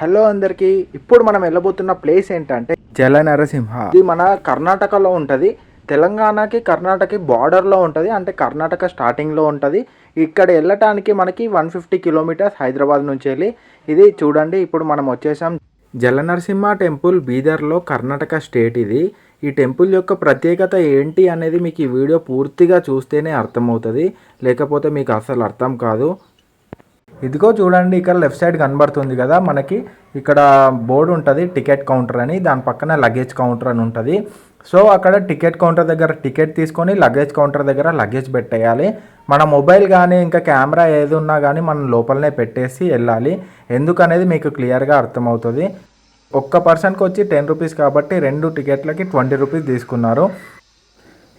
Hello అందరికీ. ఇప్పుడు మనం వెళ్ళబోతున్న ప్లేస్ ఏంటంటే జలనరసింహ. ఇది మన కర్ణాటకలో ఉంటుంది. తెలంగాణకి కర్ణాటకకి బార్డర్లో ఉంటుంది. అంటే కర్ణాటక స్టార్టింగ్లో ఉంటుంది. ఇక్కడ వెళ్ళటానికి మనకి 150 కిలోమీటర్స్ హైదరాబాద్ నుంచి వెళ్ళి. ఇది చూడండి, ఇప్పుడు మనం వచ్చేసాం. జలనరసింహ టెంపుల్ బీదర్లో, కర్ణాటక స్టేట్ ఇది. ఈ టెంపుల్ యొక్క ప్రత్యేకత ఏంటి అనేది మీకు ఈ వీడియో పూర్తిగా చూస్తేనే అర్థమవుతుంది, లేకపోతే మీకు అసలు అర్థం కాదు. ఇదిగో చూడండి, ఇక్కడ లెఫ్ట్ సైడ్ కనబడుతుంది కదా మనకి. ఇక్కడ బోర్డు ఉంటుంది టికెట్ కౌంటర్ అని, దాని పక్కన లగేజ్ కౌంటర్ అని ఉంటుంది. సో అక్కడ టికెట్ కౌంటర్ దగ్గర టికెట్ తీసుకొని లగేజ్ కౌంటర్ దగ్గర లగేజ్ పెట్టేయాలి. మన మొబైల్ కానీ ఇంకా కెమెరా ఏది ఉన్నా కానీ మనం లోపలనే పెట్టేసి వెళ్ళాలి. ఎందుకనేది మీకు క్లియర్గా అర్థమవుతుంది. ఒక్క పర్సన్కి వచ్చి 10 రూపీస్ కాబట్టి 2 టికెట్లకి 20 రూపీస్ తీసుకున్నారు.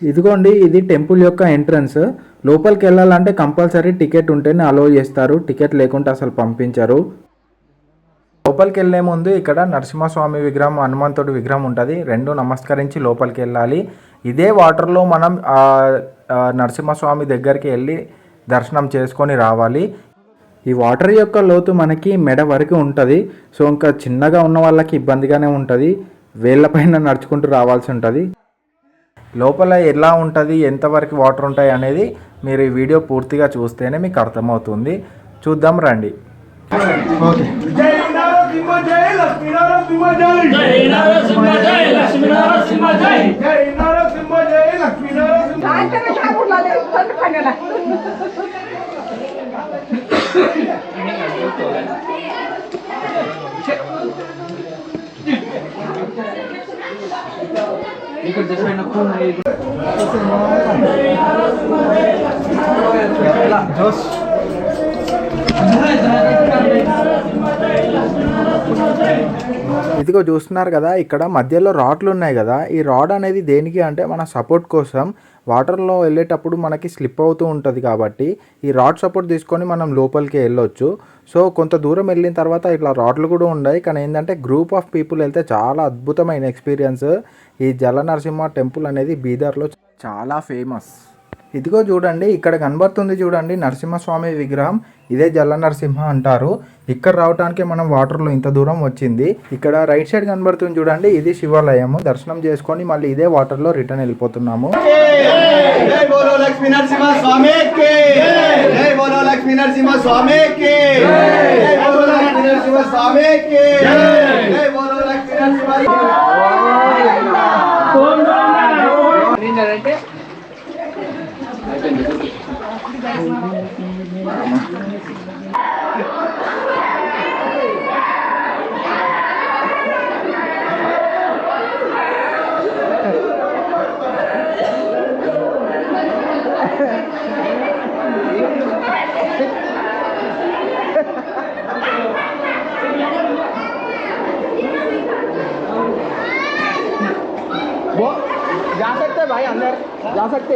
ఇదిగోండి, ఇది టెంపుల్ యొక్క ఎంట్రన్స్. లోపలికి వెళ్ళాలంటే కంపల్సరీ టికెట్ ఉంటేనే అలో చేస్తారు, టికెట్ లేకుంటే అసలు పంపించరు. లోపలికి వెళ్ళే ముందు ఇక్కడ నరసింహస్వామి విగ్రహం, హనుమంతుడి విగ్రహం ఉంటుంది. 2 నమస్కరించి లోపలికి వెళ్ళాలి. ఇదే వాటర్లో మనం నరసింహస్వామి దగ్గరికి వెళ్ళి దర్శనం చేసుకొని రావాలి. ఈ వాటర్ యొక్క లోతు మనకి మెడ వరకు ఉంటుంది. సో ఇంకా చిన్నగా ఉన్న వాళ్ళకి ఇబ్బందిగానే ఉంటుంది, వేళ్ళపైన నడుచుకుంటూ రావాల్సి ఉంటుంది. లోపల ఎలా ఉంటుంది, ఎంతవరకు వాటర్ ఉంటాయి అనేది మీరు ఈ వీడియో పూర్తిగా చూస్తేనే మీకు అర్థమవుతుంది. చూద్దాం రండి. ఓకే. ఇదిగో చూస్తున్నారు కదా, ఇక్కడ మధ్యలో రాడ్లు ఉన్నాయి కదా. ఈ రాడ్ అనేది దేనికి అంటే మన సపోర్ట్ కోసం. వాటర్లో వెళ్ళేటప్పుడు మనకి స్లిప్ అవుతూ ఉంటుంది కాబట్టి ఈ రాడ్ సపోర్ట్ తీసుకొని మనం లోపలికి వెళ్ళొచ్చు. సో కొంత దూరం వెళ్ళిన తర్వాత ఇట్లా రాడ్లు కూడా ఉన్నాయి. కానీ ఏంటంటే గ్రూప్ ఆఫ్ పీపుల్ వెళ్తే చాలా అద్భుతమైన ఎక్స్పీరియన్స్. ఈ జలనరసింహ టెంపుల్ అనేది బీదర్లో చాలా ఫేమస్. ఇదిగో చూడండి, ఇక్కడ కనబడుతుంది చూడండి నరసింహస్వామి విగ్రహం. ఇదే జలనరసింహ అంటారు. ఇక్కడ రావడానికి మనం వాటర్లో ఇంత దూరం వచ్చింది. ఇక్కడ రైట్ సైడ్ కనబడుతుంది చూడండి, ఇది శివాలయము. దర్శనం చేసుకొని మళ్ళీ ఇదే వాటర్లో రిటర్న్ వెళ్ళిపోతున్నాము. वो जा सकते भाई, अंदर जा सकते.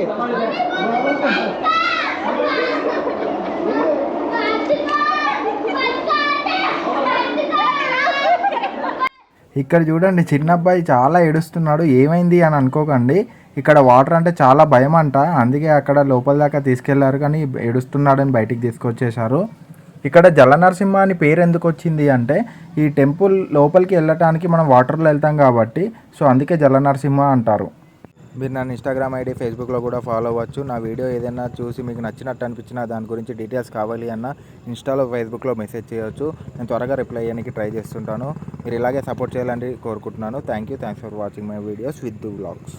ఇక్కడ చూడండి, చిన్న అబ్బాయి చాలా ఏడుస్తున్నాడు. ఏమైంది అని అనుకోకండి, ఇక్కడ వాటర్ అంటే చాలా భయం అంట. అందుకే అక్కడ లోపల దాకా తీసుకెళ్లారు, కానీ ఏడుస్తున్నాడని బయటికి తీసుకొచ్చేసారు. ఇక్కడ జలనరసింహ అని పేరు ఎందుకు వచ్చింది అంటే ఈ టెంపుల్ లోపలికి వెళ్ళటానికి మనం వాటర్లో వెళ్తాం కాబట్టి, సో అందుకే జలనరసింహ అంటారు. మీరు నన్ను ఇన్స్టాగ్రామ్ ఐడి, ఫేస్బుక్లో కూడా ఫాలో అవ్వచ్చు. నా వీడియో ఏదైనా చూసి మీకు నచ్చినట్టు అనిపించినా దాని గురించి డీటెయిల్స్ కావాలి అన్న ఇన్స్టాలో, ఫేస్బుక్లో మెసేజ్ చేయొచ్చు. నేను త్వరగా రిప్లై చేయడానికి ట్రై చేస్తుంటాను. మీరు ఇలాగే సపోర్ట్ చేయాలని కోరుకుంటున్నాను. Thanks for watching my videos with the vlogs.